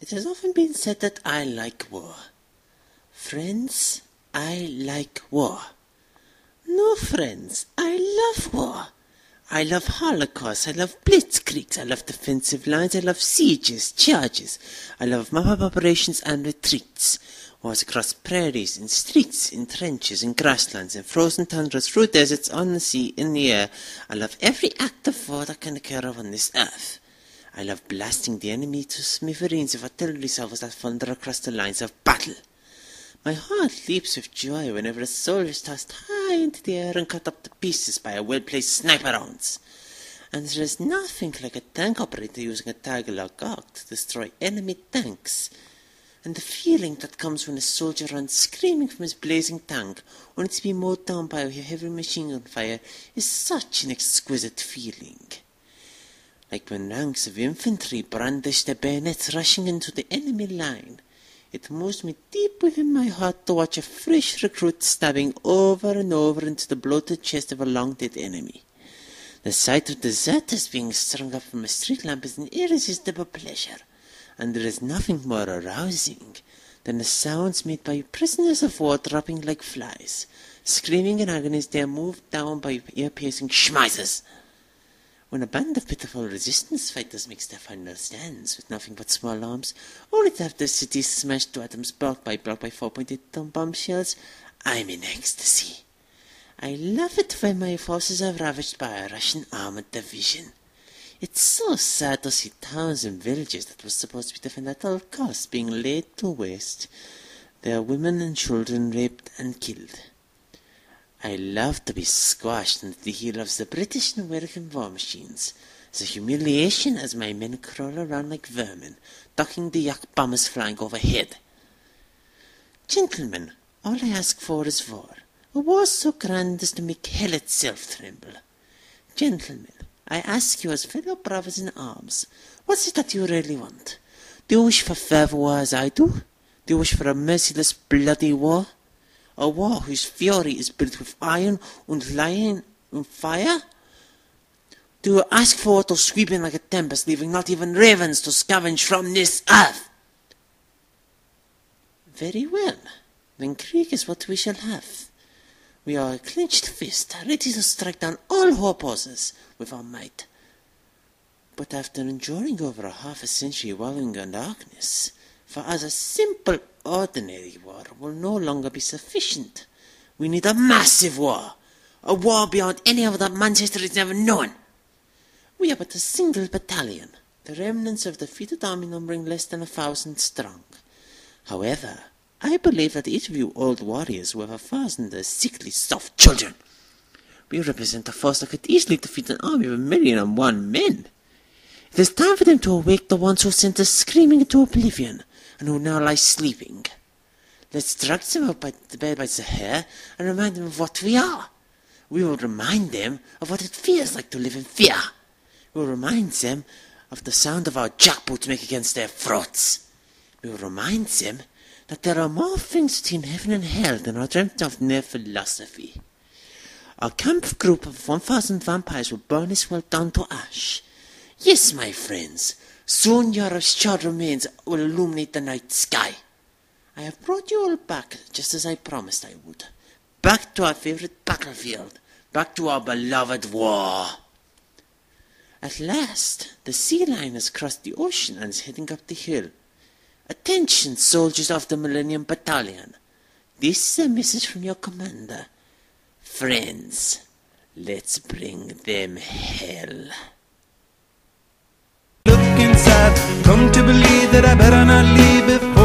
It has often been said that I like war. Friends, I like war. No, friends, I love war. I love holocausts, I love blitzkriegs, I love defensive lines, I love sieges, charges. I love map-up operations and retreats. Wars across prairies, in streets, in trenches, in grasslands, in frozen tundras, through deserts, on the sea, in the air. I love every act of war that can occur on this earth. I love blasting the enemy to smithereens of artillery salvos that thunder across the lines of battle. My heart leaps with joy whenever a soldier is tossed high into the air and cut up to pieces by a well-placed sniper rounds. And there is nothing like a tank operator using a Tiger AUG to destroy enemy tanks. And the feeling that comes when a soldier runs screaming from his blazing tank, only to be mowed down by a heavy machine gun fire, is such an exquisite feeling. Like when ranks of infantry brandish their bayonets rushing into the enemy line. It moves me deep within my heart to watch a fresh recruit stabbing over and over into the bloated chest of a long-dead enemy. The sight of deserters being strung up from a street lamp is an irresistible pleasure, and there is nothing more arousing than the sounds made by prisoners of war dropping like flies, screaming in agony as they are moved down by ear-piercing schmeisers. When a band of pitiful resistance fighters makes their final stands with nothing but small arms, only to have their cities smashed to atoms block by 4.8-ton bomb shells, I'm in ecstasy. I love it when my forces are ravaged by a Russian armored division. It's so sad to see towns and villages that were supposed to be defended at all costs being laid to waste, their women and children raped and killed. I love to be squashed under the heel of the British and American war machines, the humiliation as my men crawl around like vermin, ducking the Yak bombers flying overhead. Gentlemen, all I ask for is war, a war so grand as to make hell itself tremble. Gentlemen, I ask you as fellow brothers in arms, what's it that you really want? Do you wish for fair war as I do? Do you wish for a merciless, bloody war? A war whose fury is built with iron and lion and fire? Do you ask for it to sweep in like a tempest, leaving not even ravens to scavenge from this earth? Very well, then Krieg is what we shall have. We are a clenched fist, ready to strike down all opposers with our might. But after enduring over a half a century wallowing in darkness, for us a simple ordinary war will no longer be sufficient. We need a massive war, a war beyond any other that Manchester has ever known. We are but a single battalion, the remnants of a defeated army numbering less than 1,000 strong. However, I believe that each of you old warriors who have 1,000 sickly, soft children, we represent a force that could easily defeat an army of 1,001,000 men. It is time for them to awake the ones who sent us screaming into oblivion, and who now lie sleeping. Let's drag them out by the bed by the hair and remind them of what we are. We will remind them of what it feels like to live in fear. We will remind them of the sound of our jackboots make against their throats. We will remind them that there are more things between heaven and hell than are dreamt of in their philosophy. Our camp group of 1,000 vampires will burn this world down to ash. Yes, my friends, soon Europe's charred remains will illuminate the night sky. I have brought you all back, just as I promised I would. Back to our favorite battlefield. Back to our beloved war. At last, the sea line has crossed the ocean and is heading up the hill. Attention, soldiers of the Millennium Battalion. This is a message from your commander. Friends, let's bring them hell. Look inside, come to believe that I better not leave